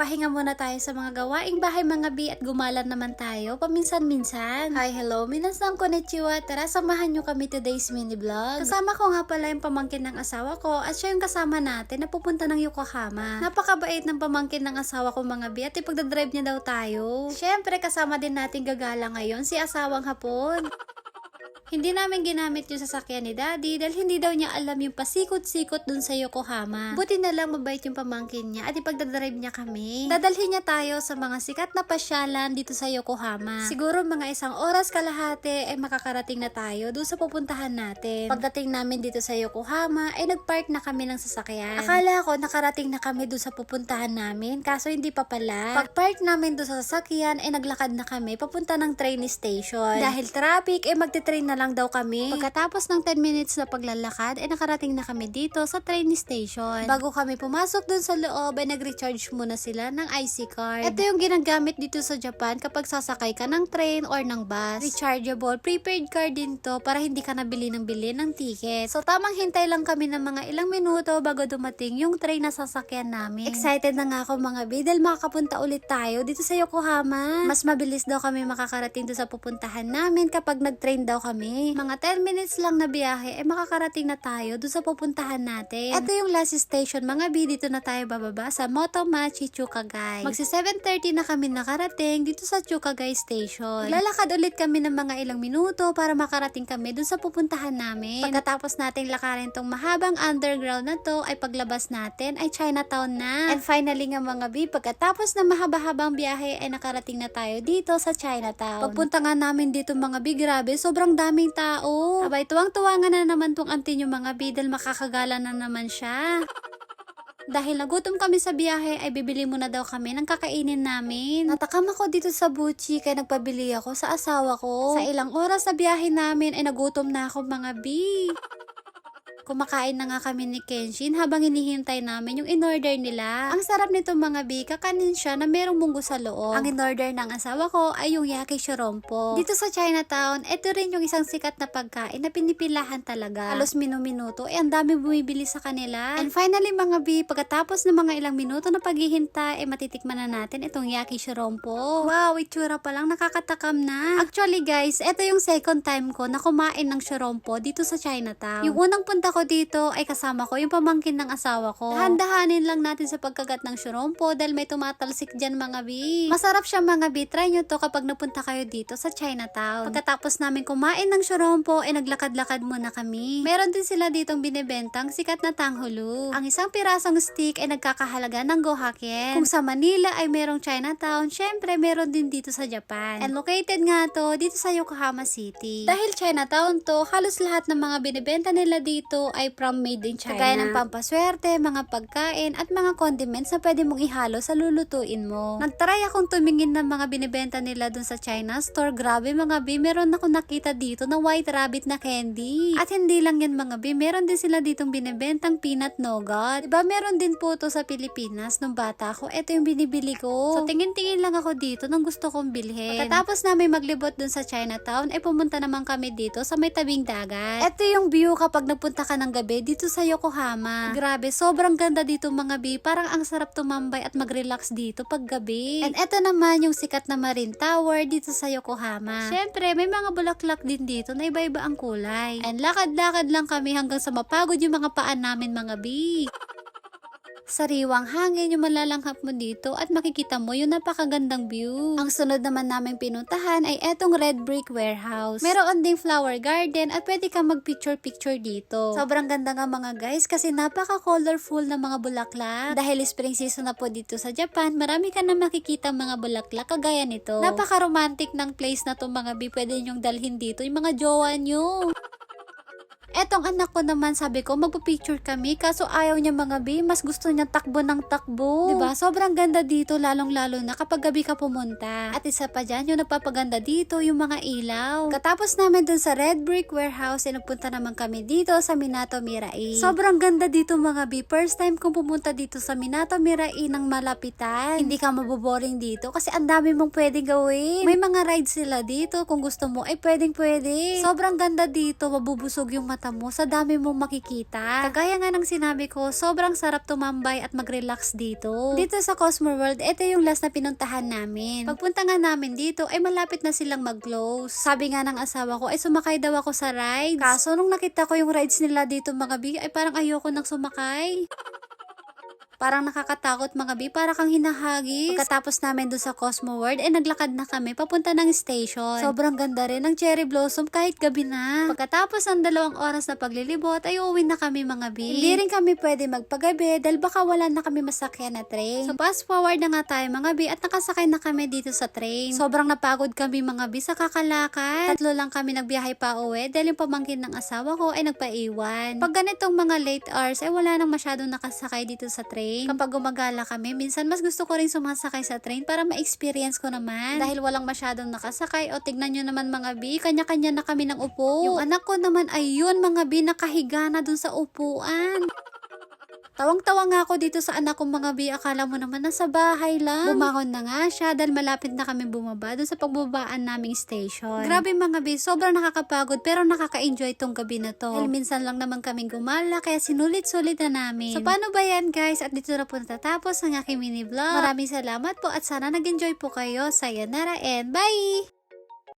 Pahinga muna tayo sa mga gawaing bahay mga bi at gumalan naman tayo paminsan-minsan. Hi, hello, minasan konnichiwa. Tara, samahan nyo kami today's mini vlog. Kasama ko nga pala yung pamangkin ng asawa ko at siya yung kasama natin na pupunta ng Yokohama. Napakabait ng pamangkin ng asawa ko mga bi at ipagdadrive niya daw tayo. Siyempre, kasama din natin gagala ngayon si asawang hapon. Hindi namin ginamit yung sasakyan ni Daddy dahil hindi daw niya alam yung pasikot-sikot dun sa Yokohama. Buti na lang mabait yung pamangkin niya at ipagdadrive niya kami. Dadalhin niya tayo sa mga sikat na pasyalan dito sa Yokohama. Siguro mga 1 oras kalahati ay makakarating na tayo dun sa pupuntahan natin. Pagdating namin dito sa Yokohama ay nagpark na kami ng sasakyan. Akala ko nakarating na kami dun sa pupuntahan namin kaso hindi pa pala. Pag-park namin dun sa sasakyan ay naglakad na kami papunta ng train station. Dahil traffic ay magte-train na lang daw kami. Pagkatapos ng 10 minutes na paglalakad, ay nakarating na kami dito sa train station. Bago kami pumasok dun sa loob, ay nag-recharge muna sila ng IC card. Ito yung ginagamit dito sa Japan kapag sasakay ka ng train or ng bus. Rechargeable, prepaid card din to para hindi ka nabili ng ticket. So tamang hintay lang kami ng mga ilang minuto bago dumating yung train na sasakyan namin. Excited na nga ako mga bi dahil makakapunta ulit tayo dito sa Yokohama. Mas mabilis daw kami makakarating doon sa pupuntahan namin kapag nag-train daw kami. Mga 10 minutes lang na biyahe ay makakarating na tayo doon sa pupuntahan natin. Ito yung last station mga bi, dito na tayo bababa sa Motomachi Chukagai. Magsi 7:30 na kami nakarating dito sa Chukagai Station. Lalakad ulit kami ng mga ilang minuto para makarating kami doon sa pupuntahan namin. Pagkatapos nating lakarin tong mahabang underground na to ay paglabas natin ay Chinatown na. And finally nga mga bi, pagkatapos na mahaba-habang biyahe ay nakarating na tayo dito sa Chinatown. Pagpunta nga namin dito mga bi, grabe, sobrang daming tao. Abay, tuwang-tuwa nga na naman tong auntie nyo mga bi dahil makakagala na naman siya. Dahil nagutom kami sa biyahe, ay bibili muna daw kami ng kakainin namin. Natakam ako dito sa Buchi kaya nagpabili ako sa asawa ko. Sa ilang oras sa biyahe namin ay nagutom na ako mga bi. Kumakain na nga kami ni Kenshin habang hinihintay namin yung in-order nila. Ang sarap nito mga bi, kakanin siya na merong munggo sa loob. Ang in-order ng asawa ko ay yung yaki shorompo. Dito sa Chinatown, ito rin yung isang sikat na pagkain na pinipilahan talaga. Halos minuto ay ang dami bumibili sa kanila. And finally mga bi, pagkatapos ng mga ilang minuto na paghihintay, ay matitikman na natin itong yaki shorompo. Wow, itsura pa lang nakakatakam na. Actually guys, ito yung second time ko na kumain ng shorompo dito sa Chinatown. Yung unang punta ko dito ay kasama ko yung pamangkin ng asawa ko. Dahan-dahanin lang natin sa pagkagat ng shorompo dahil may tumatalsik dyan mga bi. Masarap siya mga bi, try nyo to kapag napunta kayo dito sa Chinatown. Pagkatapos namin kumain ng shorompo ay naglakad-lakad muna kami. Meron din sila ditong binibentang sikat na tanghulu. Ang isang pirasong stick ay nagkakahalaga ng gohaken. Kung sa Manila ay merong Chinatown, syempre meron din dito sa Japan. And located nga to dito sa Yokohama City. Dahil Chinatown to, halos lahat ng mga binibenta nila dito ay from made in China. Kagaya ng pampaswerte, mga pagkain, at mga condiments na pwede mong ihalo sa lulutuin mo. Nagtry akong tumingin ng mga binibenta nila dun sa China store. Grabe mga bi, meron ako nakita dito na white rabbit na candy. At hindi lang yan mga bi, meron din sila ditong binibentang peanut nougat. Diba meron din po to sa Pilipinas nung bata ko. Ito yung binibili ko. So tingin-tingin lang ako dito nang gusto kong bilhin. Pagkatapos namin maglibot dun sa Chinatown, ay pumunta naman kami dito sa may tabing dagat. Ito yung view kapag nagpunta ka ng gabi dito sa Yokohama. Grabe, sobrang ganda dito mga bi. Parang ang sarap tumambay at mag-relax dito pag gabi. And eto naman yung sikat na Marine Tower dito sa Yokohama. Syempre, may mga bulaklak din dito na iba-iba ang kulay. And lakad-lakad lang kami hanggang sa mapagod yung mga paan namin mga bi. Sariwang hangin yung malalanghap mo dito at makikita mo yung napakagandang view. Ang sunod naman naming pinuntahan ay etong Red Brick Warehouse. Meron ding flower garden at pwede kang mag-picture-picture dito. Sobrang ganda nga mga guys kasi napaka-colorful na mga bulaklak. Dahil spring season na po dito sa Japan, marami ka na makikita mga bulaklak kagaya nito. Napaka-romantic ng place na to mga bi, pwede nyong dalhin dito yung mga jowa nyo. Etong anak ko naman, sabi ko, magpapicture kami, kaso ayaw niya mga bi, mas gusto niya takbo ng takbo. Diba? Sobrang ganda dito, lalong-lalo na kapag gabi ka pumunta. At isa pa dyan, yung nagpapaganda dito, yung mga ilaw. Katapos namin dun sa Red Brick Warehouse, nagpunta naman kami dito sa Minato Mirai. Sobrang ganda dito mga bi, first time kong pumunta dito sa Minato Mirai ng malapitan. Hindi ka maboboring dito kasi ang dami mong pwedeng gawin. May mga rides sila dito, kung gusto mo ay pwedeng pwede. Sobrang ganda dito, mabubusog yung mata mata mo sa dami mong makikita. Kagaya nga ng sinabi ko, sobrang sarap tumambay at mag-relax dito. Dito sa Cosmo World, ito yung last na pinuntahan namin. Pagpunta nga namin dito, ay malapit na silang mag-close. Sabi nga ng asawa ko, ay sumakay daw ako sa rides. Kaso nung nakita ko yung rides nila dito mga bi, ay parang ayoko nang sumakay. Parang nakakatakot mga bi, para kang hinahagis. Pagkatapos namin doon sa Cosmo World, naglakad na kami papunta ng station. Sobrang ganda rin ng cherry blossom kahit gabi na. Pagkatapos ng 2 oras na paglilibot, ay uuwi na kami mga bi. Hindi rin kami pwede magpagabi dahil baka wala na kami masakyan na train. So fast forward na nga tayo mga bi at nakasakay na kami dito sa train. Sobrang napagod kami mga bi sa kakalakad. 3 lang kami nagbiyahe pa uwi dahil yung pamangkin ng asawa ko ay nagpaiwan. Pag ganitong mga late hours, ay wala nang masyadong nakasakay dito sa train. Kapag gumagala kami, minsan mas gusto ko rin sumasakay sa train para ma-experience ko naman. Dahil walang masyadong nakasakay, o tignan nyo naman mga bi, kanya-kanya na kami ng upo. Yung anak ko naman ay yun mga bi, nakahiga na dun sa upuan. Tawang-tawa nga ako dito sa anak kong mga bi, akala mo naman nasa bahay lang. Bumangon na nga siya dahil malapit na kami bumaba doon sa pagbabaan naming station. Grabe mga bi, sobrang nakakapagod pero nakaka-enjoy tong gabi na to. Dahil minsan lang naman kaming gumala kaya sinulit-sulit na namin. So paano ba yan guys? At dito na po natatapos ang aking mini vlog. Maraming salamat po at sana nag-enjoy po kayo. Sayonara and bye!